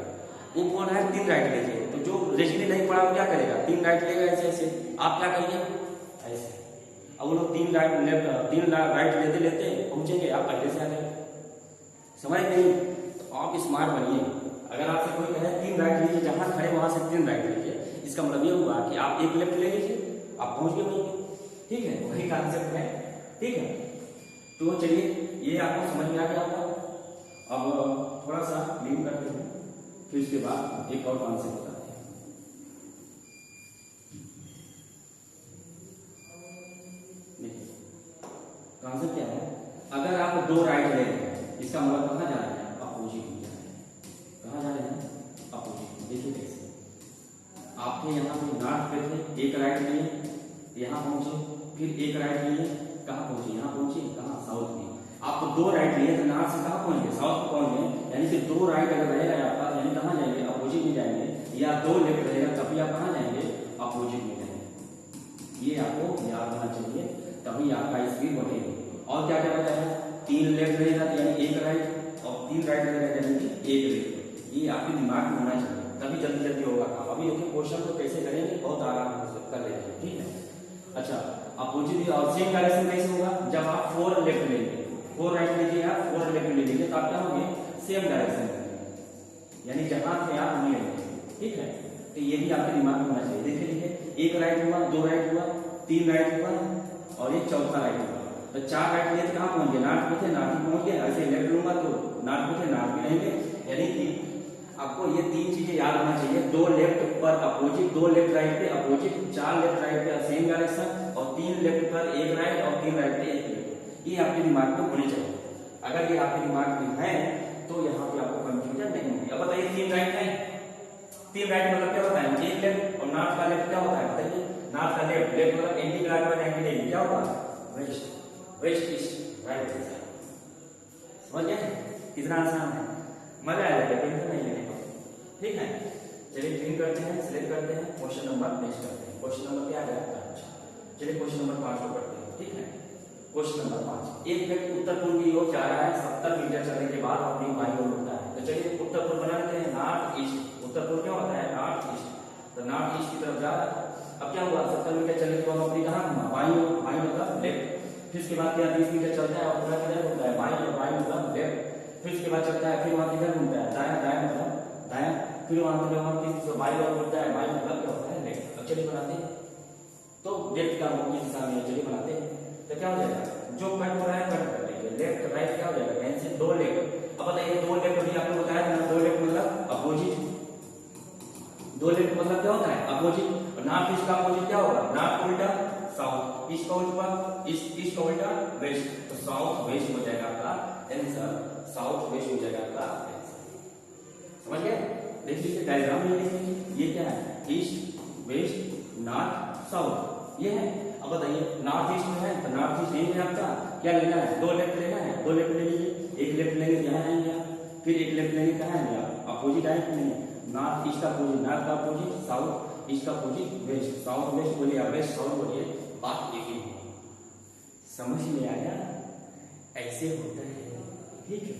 वो बोल रहा है 3 राइट लीजिए, तो जो रीजनिंग नहीं पढ़ा वो क्या करेगा, 3 राइट लेगा ऐसे ऐसे, आप क्या करिए ऐसे। अब वो लोग 3 राइट लेते लेते पहुंचेंगे, आप पहले से आ गए, समझ नहीं। तो आप स्मार्ट बनिए। अगर आपसे कोई कहे 3 राइट लीजिए, जहां खड़े वहां से 3 राइट लीजिए, इसका मतलब ये हुआ कि आप एक लेफ्ट ले लीजिए, आप पहुंच गए वहीं, ठीक है, वही कॉन्सेप्ट है, ठीक है। तो चलिए ये आपको समझ में आ गया होगा। अब थोड़ा सा लीव करते हैं, फिर उसके बाद एक और कॉन्सेप्ट बताते हैं। कॉन्सेप्ट क्या है, अगर आप दो राइट ले रहे हैं, इसका मतलब कहाँ जा रहे हैं, अपोजिट में जा रहे हैं। कहाँ जा रहे हैं, अपोजिट। देखिए कैसे, आपके यहाँ पे नॉर्थ पे थे, एक राइट लिए, यहाँ पहुंचे, फिर एक राइट लिए, कहाँ पहुंचे, यहाँ पहुंचे, कहाँ, साउथ में। आपको दो राइट लिए तो नॉर्थ से कहाँ पहुंच गए, साउथ पहुंच गए। यानी कि दो राइट अगर रहेगा आपका, यानी कहाँ जाएंगे, अपोजिट में जाएंगे, या दो लेफ्ट रहेगा तभी आप कहाँ जाएंगे, अपोजिट में जाएंगे। ये आपको याद होना चाहिए, तभी आपका स्पीड बढ़ेगी। और क्या क्या बताया, तीन लेफ्ट रहेगा यानी एक राइट, और तीन राइट रहेगा यानी कि एक लेफ्ट। ये आपके दिमाग में होना चाहिए, तभी जल्दी जल्दी होगा काम। अभी देखिए क्वेश्चन को कैसे करेंगे, बहुत आराम से कर लेते हैं, ठीक है। अच्छा, अपोजिट और सेम डायरेक्शन कैसे होगा, जब आप फोर लेफ्ट लेंगे, फोर राइट लीजिए, आप फोर लेफ्ट ले लीजिए, तो आप क्या होंगे, सेम डायरेक्शन में, यानी जहां से आप मिलेंगे, ठीक है। तो ये भी आपके दिमाग में होना चाहिए। देखिए देखिए, एक राइट हुआ, दो राइट हुआ, तीन राइट हुआ, और एक चौथा राइट हुआ। तो चार राइट लिए तो कहाँ पहुंच गए, नॉर्थ में थे, नॉर्थ में पहुंच गए। ऐसे लेफ्ट लूंगा तो नॉर्थ में थे, नॉर्थ में रहेंगे। यानी कि आपको ये तीन चीजें याद होना चाहिए, दो लेफ्ट पर अपोजिट, दो लेफ्ट राइट पे अपोजिट, चार लेफ्ट राइट पे सेम डायरेक्शन, और तीन लेफ्ट पर एक राइट, और तीन राइट पे एक लेफ्ट। ये आपके दिमाग में होनी चाहिए। अगर ये आपके दिमाग में है तो यहाँ पे आपको कंफ्यूजन नहीं होगी। अब बताइए, तीन राइट है, तीन राइट मतलब क्या होता है, एक लेफ्ट, और नॉर्थ का लेफ्ट क्या होता है, बताइए। नॉर्थ का लेफ्ट, लेफ्ट मतलब एंटी क्लॉकवाइज एंटी नहीं, क्या होगा, वेस्ट, वेस्ट ईस्ट राइट। समझ गए, कितना आसान है, मजा आ जाएगा, टेंशन नहीं लेने का, ठीक है। चलिए क्लीन करते हैं, सिलेक्ट करते हैं, क्वेश्चन नंबर नेक्स्ट करते हैं। क्वेश्चन नंबर क्या है, अच्छा चलिए क्वेश्चन नंबर 5 को पढ़ते हैं, ठीक है। क्वेश्चन नंबर 5, एक व्यक्ति उत्तर पूर्व की ओर जा रहा है, 70 मीटर चलने के बाद अपनी बाईं ओर मुड़ता है। तो चलिए उत्तर पूर्व बना लेते हैं, नॉर्थ ईस्ट। उत्तर पूर्व क्या होता है, नॉर्थ ईस्ट। तो नॉर्थ ईस्ट की तरफ जा रहा है। अब क्या हुआ, 70 मीटर चलने के बाद अपनी कहाँ घुमा, बाईं ओर, बाईं मतलब लेफ्ट। फिर उसके बाद क्या 20 मीटर चलता है और पूरा किधर घूमता है, बाईं ओर, बाईं मतलब लेफ्ट। फिर उसके बाद चलता है, फिर वहां किधर घूमता है, दायां, दायां मतलब दायां। फिर वहां से वहां किस बाईं ओर घूमता है, बाईं मतलब क्या होता है, लेफ्ट। अब चलिए बनाते हैं, तो व्यक्ति का मुख्य दिशा में, चलिए बनाते हैं। तो क्या हो जाएगा, जो कट हो रहा है कट कर देंगे, लेफ्ट राइट क्या हो जाएगा, कैंसिल, दो लेफ्ट। अब बताइए, दो लेफ्ट अभी आपको बताया था, दो लेफ्ट मतलब अपोजिट, दो लेफ्ट मतलब क्या होता है, अपोजिट। और नॉर्थ ईस्ट का अपोजिट क्या होगा, नॉर्थ का उल्टा साउथ, ईस्ट का उल्टा ईस्ट का उल्टा वेस्ट। तो साउथ वेस्ट हो जाएगा आपका आंसर, साउथ वेस्ट हो जाएगा आपका आंसर। समझ गए, देखिए डायग्राम में देखिए, ये क्या है, ईस्ट वेस्ट नॉर्थ साउथ, ये है। अब बताइए, नॉर्थ ईस्ट में है तो नॉर्थ ईस्ट यही है आपका, क्या लेना है, दो लेफ्ट लेना है, दो लेफ्ट ले लीजिए। एक लेफ्ट लेंगे यहाँ आएंगे आप, फिर एक लेफ्ट लेंगे कहाँ आएंगे आप, अपोजिट आएंगे नहीं, नॉर्थ ईस्ट का अपोजिट, नॉर्थ का अपोजिट साउथ, ईस्ट का अपोजिट वेस्ट, साउथ वेस्ट बोलिए, वेस्ट साउथ बोलिए, बात एक ही है। समझ में आया, ऐसे होता है, ठीक है।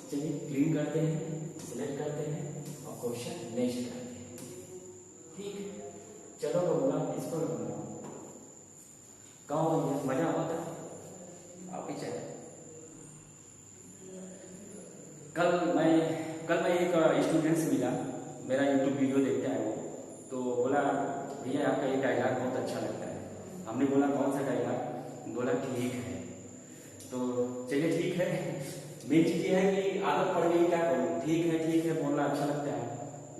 चलिए क्लीन करते हैं, सिलेक्ट करते हैं, और क्वेश्चन नेक्स्ट करते हैं, ठीक है। चलो बोला इसको रखना, कहाँ हो गया, मजा आता है आप ही चले। कल मैं एक स्टूडेंट से मिला, मेरा यूट्यूब वीडियो देखता है वो, तो बोला भैया आपका ये डायलॉग बहुत अच्छा लगता है। हमने बोला कौन सा डायलॉग, बोला ठीक है। तो चलिए ठीक है, मेन चीज ये है कि आदत पड़ गई, क्या करूँ, ठीक है बोलना अच्छा लगता है।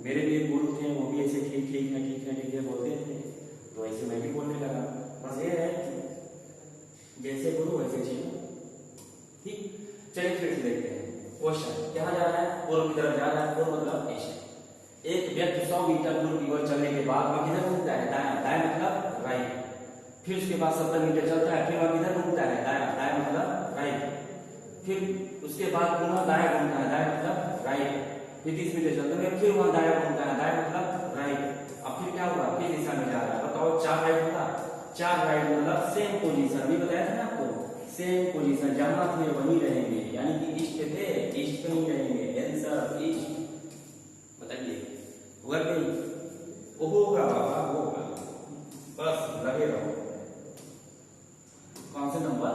मेरे भी एक गुरु थे, वो भी ऐसे ठीक है बोलते थे, तो ऐसे मैं भी बोलने लगा। बस ये है जैसे गुरु वैसे चीज, ठीक। चलिए फिर से देखते हैं क्वेश्चन, क्या जा रहा है, पूर्व की तरफ जा रहा है, पूर्व मतलब ईस्ट। एक व्यक्ति 100 मीटर पूर्व की ओर चलने के बाद वह किधर घूमता है, दायां, दायां मतलब राइट। फिर उसके बाद 70 मीटर चलता है, फिर वह किधर घूमता है, दायां, दायां मतलब राइट। फिर उसके बाद पुनः दायां घूमता है, दायां मतलब राइट। फिर 30 मीटर चलते हैं, फिर वह दायां घूमता है, दायां मतलब राइट। अब फिर क्या हुआ, किस दिशा में जा रहा है, बताओ। 4 राइट होगा, 4 राइट मतलब सेम पोजीशन, अभी बताया था ना आपको, सेम पोजीशन, जहां थे वहीं रहेंगे, यानी कि ईस्ट पे थे, ईस्ट पे ही रहेंगे, आंसर ईस्ट। बताइए होगा नहीं, होगा बाबा, होगा, बस लगे रहो। कौन से नंबर,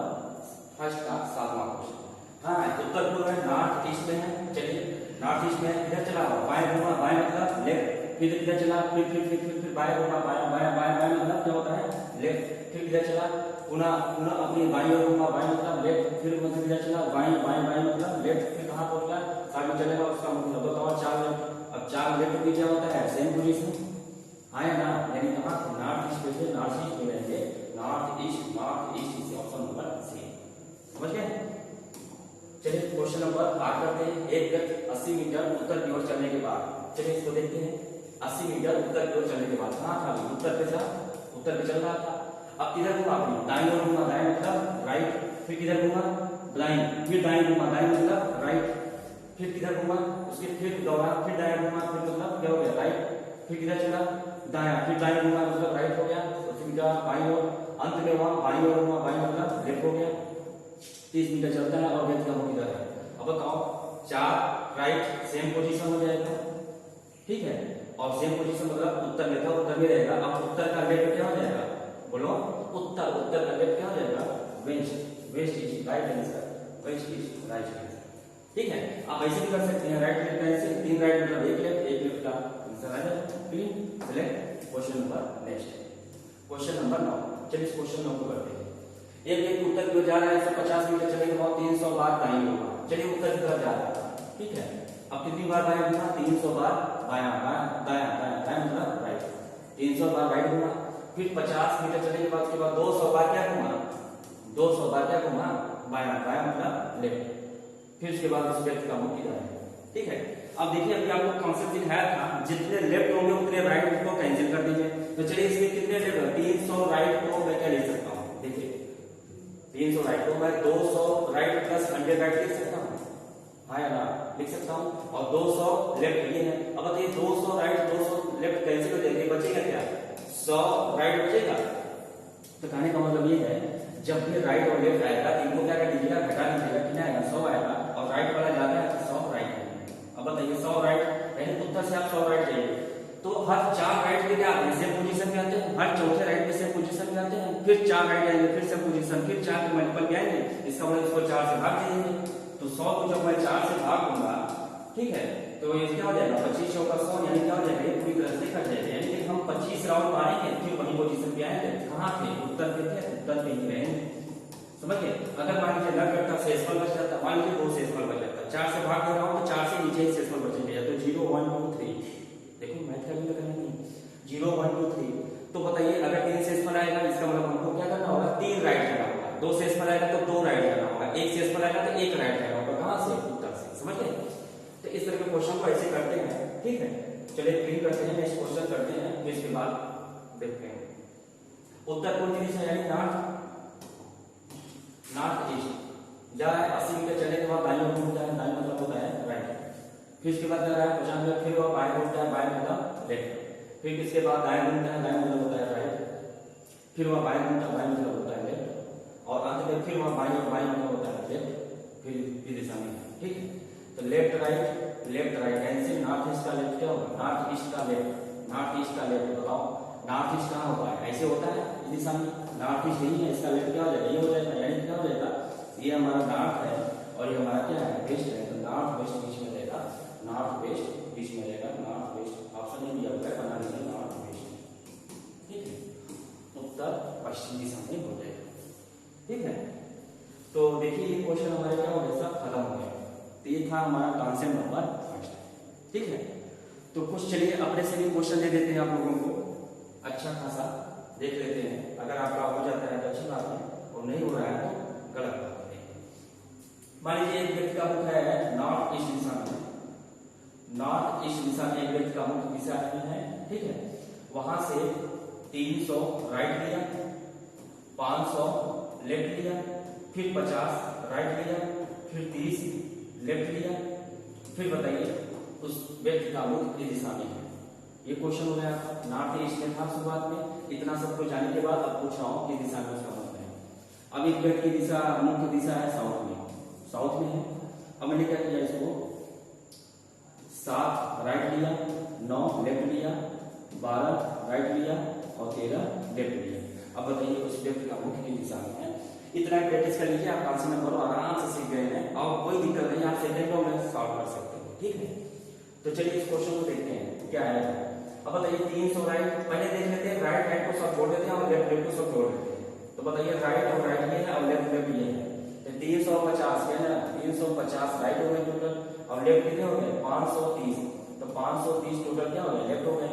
फर्स्ट का 7वां क्वेश्चन। हाँ, उत्तर पूर्व है, नॉर्थ ईस्ट में है। चलिए नॉर्थ ईस्ट में इधर चला, बाएं घूमा, बाएं मतलब लेफ्ट, फिर इधर चला, फिर बाएं घूमा, बाएं बाएं बाएं बाएं मतलब क्या होता है, लेफ्ट। फिर इधर चला, पुनः अपनी बाईं ओर घूमा, बाएं मतलब लेफ्ट। फिर इधर चला, बाएं बाएं बाएं मतलब लेफ्ट। फिर कहाँ पहुंचा, में चलेगा उसका मतलब बताओ 4 लेफ्ट। अब 4 लेफ्ट भी क्या होता है सेम पोजीशन, हाँ या ना, यानी कहाँ नॉर्थ ईस्ट पे नॉर्थ ईस्ट में रहेंगे, नॉर्थ ईस्ट इस ऑप्शन नंबर सी, समझ गए। चलिए क्वेश्चन नंबर 8 करते हैं। एक व्यक्ति 80 मीटर उत्तर की ओर चलने के बाद, चलिए इसको देखते हैं। 80 मीटर उत्तर की ओर चलने के बाद कहाँ था, उत्तर पे चल रहा था। अब किधर घूमा, अपनी दाईं ओर घूमा, दाएं मतलब राइट, फिर किधर घूमा दाईं, फिर दाईं घूमा, दाईं मतलब राइट, फिर किधर घूमा, उसके फिर दौड़ा, फिर दाएं घूमा, फिर मतलब क्या हो गया राइट, फिर किधर चला दाया, फिर दाएं घूमा मतलब राइट हो गया, तो फिर क्या बाईं ओर, अंत में वहां बाईं ओर घूमा, बाईं मतलब लेफ्ट हो गया। 30 मीटर चलता है और व्यक्ति का मुख किधर है। अब बताओ 4 राइट सेम पोजीशन हो जाएगा, ठीक है, और सेम पोजीशन मतलब उत्तर में था, उत्तर में रहेगा। अब उत्तर का लेफ्ट क्या हो जाएगा, बोलो उत्तर का लेफ्ट क्या हो जाएगा, west east, right answer, west east right answer, ठीक है। आप ऐसे भी कर सकते हैं, राइट लेफ्ट ऐसे 3 राइट मतलब एक लेफ्ट का आंसर आ जाएगा। क्लियर, चलिए question number next, question number 9। चलिए इस क्वेश्चन 9 को करते हैं। एक व्यक्ति उत्तर की ओर जा रहा है, 150 मीटर चलने के बाद 300 बार दाईं घूमा, चलिए उत्तर की तरफ जा रहा है, ठीक है। अब कितनी बार दाएं घूमा, 300 बार बायां, दायां मतलब राइट, 300 बार राइट घूमा, फिर 50 मीटर चलने के बाद उसके बाद 200 बार क्या घूमा, 200 बार क्या घूमा बायां, मतलब लेफ्ट, फिर उसके बाद उस व्यक्ति का मुख किधर है, ठीक है। अब देखिए अभी आपको कॉन्सेप्ट दिखाया था, जितने लेफ्ट होंगे उतने राइट को कैंसिल कर दीजिए। तो चलिए इसमें कितने लेफ्ट, 300 राइट को मैं क्या लिख सकता हूँ, देखिए 300 राइट को मैं 200 राइट प्लस 100 राइट लिख सकता हूँ, हाँ या ना, लिख सकता हूँ, और 200 लेफ्ट ये है। अब बताइए 200 राइट 200 लेफ्ट कैंसिल हो जाएंगे, बचेगा क्या, 100 राइट बचेगा। तो कहने का मतलब ये है जब भी राइट और लेफ्ट आएगा इनको क्या कर दीजिएगा, घटा दीजिएगा, कितना आएगा 100 आएगा, और राइट वाला ज्यादा है 100 राइट है। अब बताइए 100 राइट यानी उत्तर से आप 100 राइट जाइए, तो हर 4 राइट पे क्या आते हैं, सेम पोजीशन पे आते हैं, हर चौथे राइट पे सेम पोजीशन पे आते हैं, फिर 4 राइट आएंगे, फिर सेम पोजीशन, फिर 4 के मल्टीपल पे आएंगे, इसका मतलब इसको 4 से भाग देंगे। तो 100 को जब मैं 4 से भाग दूंगा, ठीक है, तो ये क्या हो जाएगा 25 का 100 यानी क्या हो जाएगा, ये पूरी तरह से कट जाएगा, यानी कि हम 25 राउंड मारेंगे, फिर वही पोजीशन पे आएंगे, कहाँ थे, उत्तर पे थे, उत्तर पे ही रहेंगे, समझिए। अगर मान लीजिए न करता सेसमल बच जाता, मान लीजिए 2 सेसमल बच जाता, 4 से भाग दे रहा हूँ तो 4 से नीचे ही सेसमल बचेंगे, या तो 0 1 2 3, देखो मैथ का भी करना नहीं, 0 1 2 3। तो बताइए अगर 3 सेसमल आएगा इसका मतलब हमको क्या करना होगा, 3 राइट जाना होगा, 2 सेसमल आएगा तो 2 राइट जाना होगा, 1 सेसमल आएगा तो 1 राइट जाना होगा, कहाँ से, उत्तर से, समझ गए। तो इस तरह के क्वेश्चन को ऐसे करते हैं, ठीक है। चलिए क्लियर करते हैं, नेक्स्ट क्वेश्चन करते हैं, फिर इसके बाद देखते हैं। उत्तर पूर्व दिशा यानी नॉर्थ ईस्ट जा रहा है, 80 मीटर चलने के बाद दाईं ओर घूमता है, दाईं मतलब होता है राइट, फिर इसके बाद जा रहा है 50 मीटर, फिर वह बाएं घूमता है, बाएं मतलब लेफ्ट, फिर इसके बाद दाएं घूमता है, दाएं मतलब होता है राइट, फिर वह बाएं घूमता है, बाएं मतलब होता है लेफ्ट, और अंत में फिर वह बाएं और बाएं मतलब होता है लेफ्ट, फिर इस दिशा में, ठीक है। तो left right cancel, north east का लेफ्ट क्या होगा, नॉर्थ ईस्ट का लेफ्ट, बताओ नॉर्थ ईस्ट कहाँ होता है, ऐसे होता है इस दिशा में, नॉर्थ ईस्ट यही है, इसका लेफ्ट क्या हो जाएगा, ये हो जाएगा, यानी क्या हो जाएगा, ये हमारा नॉर्थ है और ये हमारा क्या है वेस्ट है, तो नॉर्थ वेस्ट बीच में रहेगा, नॉर्थ वेस्ट बीच में रहेगा, नॉर्थ वेस्ट ऑप्शन नहीं दिया हुआ है, बना लीजिए नॉर्थ वेस्ट, ठीक है, उत्तर पश्चिम दिशा में हो जाएगा, ठीक है। तो देखिए ये क्वेश्चन हमारे क्या हो गया, सब खत्म हो गया। तो ये था हमारा कॉन्सेप्ट नंबर 1, ठीक है। तो कुछ चलिए अपने से भी क्वेश्चन दे देते हैं आप लोगों को, अच्छा खासा देख लेते हैं, अगर आपका हो जाता है तो अच्छी बात है, और नहीं हो रहा है तो गलत बात है। मान लीजिए एक व्यक्ति का मुख है नॉर्थ ईस्ट दिशा में, नॉर्थ ईस्ट दिशा में एक व्यक्ति का मुख दिशा में है, ठीक है, वहां से 300 राइट लिया, 500 लेफ्ट लिया, फिर 50 राइट लिया, फिर 30 लेफ्ट लिया, फिर बताइए उस व्यक्ति का मुख इस दिशा में है। ये क्वेश्चन हो गया, नॉर्थ ईस्ट में था शुरुआत में, इतना सबको जाने के बाद अब पूछ रहा हूँ कि दिशा में उसका मुख है। अब एक व्यक्ति की दिशा, मुख्य दिशा है साउथ में है। अब मैंने क्या किया, इसको 7 राइट लिया, 9 लेफ्ट लिया, 12 राइट लिया और 13 लेफ्ट लिया। अब बताइए उस व्यक्ति का मुख्य की दिशा में है। इतना प्रैक्टिस कर लीजिए, आप कॉन्सेप्ट नंबर आराम से सीख गए हैं और कोई दिक्कत नहीं, आप सेकंडों में सॉल्व कर सकते हैं, ठीक है। तो चलिए इस क्वेश्चन को देखते हैं क्या है। अब बताइए 300 राइट, पहले देख लेते हैं, राइट को सब जोड़ देते हैं और लेफ्ट को सब जोड़ देते हैं। तो बताइए राइट और राइट ये है और लेफ्ट ये है, तो 350 क्या है, 350 राइट हो गए टोटल, और और लेफ्ट कितने हो गए 530, तो 530 टोटल क्या हो गया लेफ्ट हो गए।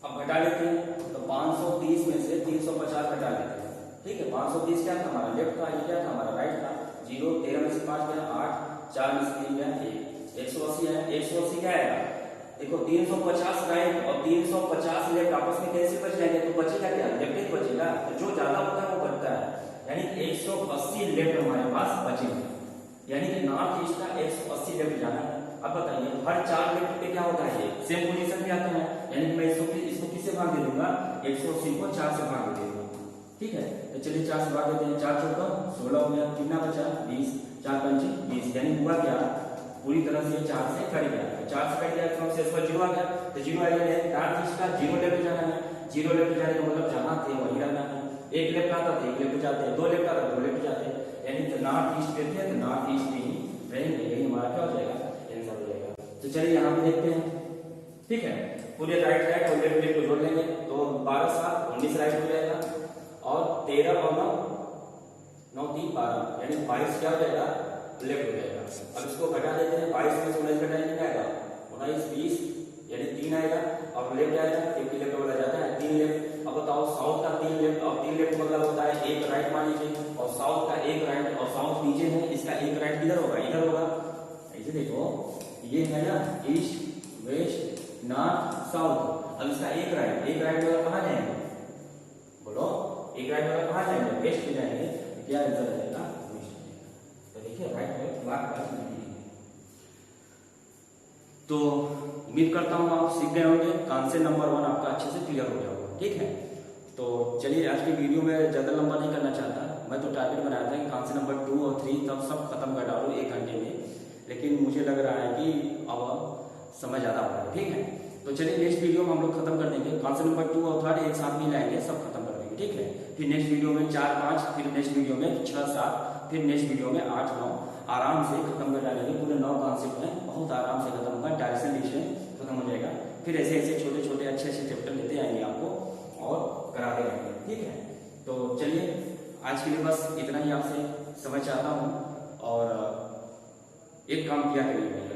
अब घटा लेते हैं, तो 530 में से 350 घटा लेते हैं, ठीक है। 530 क्या था हमारा लेफ्ट का, ये क्या था हमारा राइट का, 0, 13 में से 5 गया 8, 4 में से 3 गया 1, 180 है। 180 क्या आएगा, देखो 350 राइट और 350 लेफ्ट आपस में कैसे बच जाएंगे, तो बचेगा क्या, लेफ्ट ही बचेगा, तो जो ज्यादा होता है वो बढ़ता है, यानी 180 लेफ्ट हमारे पास बचेगा, यानी कि नॉर्थ ईस्ट का 180 लेफ्ट जाना है। अब बताइए हर 4 लेफ्ट पे क्या होता है, ये सेम पोजीशन पे आता है, यानी मैं इसको किससे भाग दे दूंगा, 180 को 4 से भाग दे दूंगा, ठीक है। तो चलिए 4 से भाग देते हैं, 4 चौका 16 हो गया, कितना बचा 20, 4 पंचे 20, यानी हुआ क्या पूरी तरह से 4 से कट गया, 4 से कट गया तो शेष पर 0 आ गया, तो 0 आ गया, नॉर्थ ईस्ट का 0 लेफ्ट जाना है, 0 लेफ्ट जाने का मतलब जहां थे वहीं रहना है, एक लेफ्ट आता तो एक लेफ्ट जाते हैं, 2 लेफ्ट आता तो 2 लेफ्ट जाते हैं, यानी नॉर्थ ईस्ट पे थे तो नॉर्थ ईस्ट में ही रहेंगे, यही हमारा क्या हो जाएगा आंसर हो जाएगा। तो चलिए यहाँ पे देखते हैं, ठीक है, पूरे राइट और लेफ्ट लेफ्ट को जोड़ लेंगे, तो 12 7 19 राइट हो जाएगा, और 13 और 9 3 12, यानी 22 क्या हो जाएगा लेफ्ट हो जाएगा। अब इसको घटा देते हैं, 22 में से 19 घटाएंगे क्या आएगा 19 20, यानी 3 आएगा, और लेफ्ट आएगा क्योंकि लेफ्ट वाला जाता है 3 लेफ्ट। अब बताओ साउथ का 3 लेफ्ट, और 3 लेफ्ट मतलब होता है एक राइट मान लीजिए, और साउथ का एक राइट, और साउथ नीचे है, इसका एक राइट किधर होगा इधर होगा, ऐसे देखो ये है ना ईस्ट वेस्ट नॉर्थ साउथ, अब इसका एक राइट वाला कहाँ जाएंगे, बोलो एक राइट वाला कहाँ जाएंगे, वेस्ट पे जाएंगे, क्या आंसर आ जाएगा वेस्ट। तो देखिए राइट क्लॉकवाइज नहीं है। तो उम्मीद करता हूँ आप सीख गए होंगे, कॉन्सेप्ट नंबर 1 आपका अच्छे से क्लियर हो गया होगा, ठीक है। तो चलिए आज की वीडियो में ज्यादा लंबा नहीं करना चाहता, मैं तो टारगेट बनाया था कि कॉन्सेप्ट नंबर 2 और 3 तब सब खत्म कर डालूं 1 घंटे में, लेकिन मुझे लग रहा है कि अब समय ज्यादा हो रहा है, ठीक है। तो चलिए नेक्स्ट वीडियो में हम लोग खत्म कर देंगे, कॉन्सेप्ट नंबर 2 और 3 एक साथ में लाएंगे, सब खत्म कर देंगे, ठीक है। फिर नेक्स्ट वीडियो में 4 5, फिर नेक्स्ट वीडियो में 6 7, फिर नेक्स्ट वीडियो में 8 9, आराम से खत्म कर डालेंगे, पूरे 9 कॉन्सेप्ट में बहुत आराम से खत्म होगा, डायरेक्शन डिस्टेंस खत्म हो जाएगा, फिर ऐसे ऐसे छोटे छोटे अच्छे अच्छे चैप्टर लेते आएंगे आपको और कराते रहेंगे, ठीक है। तो चलिए आज के लिए बस इतना ही आपसे समझ चाहता हूँ, और एक काम किया करिए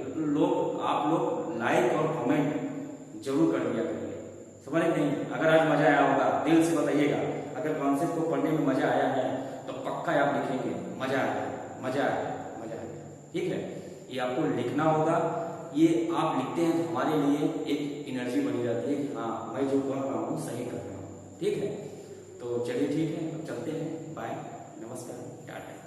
आप लोग लाइक और कमेंट जरूर कर दिया करिए, समझ नहीं, अगर आज मजा आया होगा दिल से बताइएगा, अगर कॉन्सेप्ट को पढ़ने में मजा आया है तो पक्का आप लिखेंगे मजा आया मजा आया मजा आया, ठीक है। ये आपको लिखना होगा, ये आप लिखते हैं तो हमारे लिए एक एनर्जी बनी रहती है कि हाँ मैं जो पढ़ रहा हूँ सही कर रहा हूँ, ठीक है। तो चलिए ठीक है, अब चलते हैं, बाय, नमस्कार, टाटा।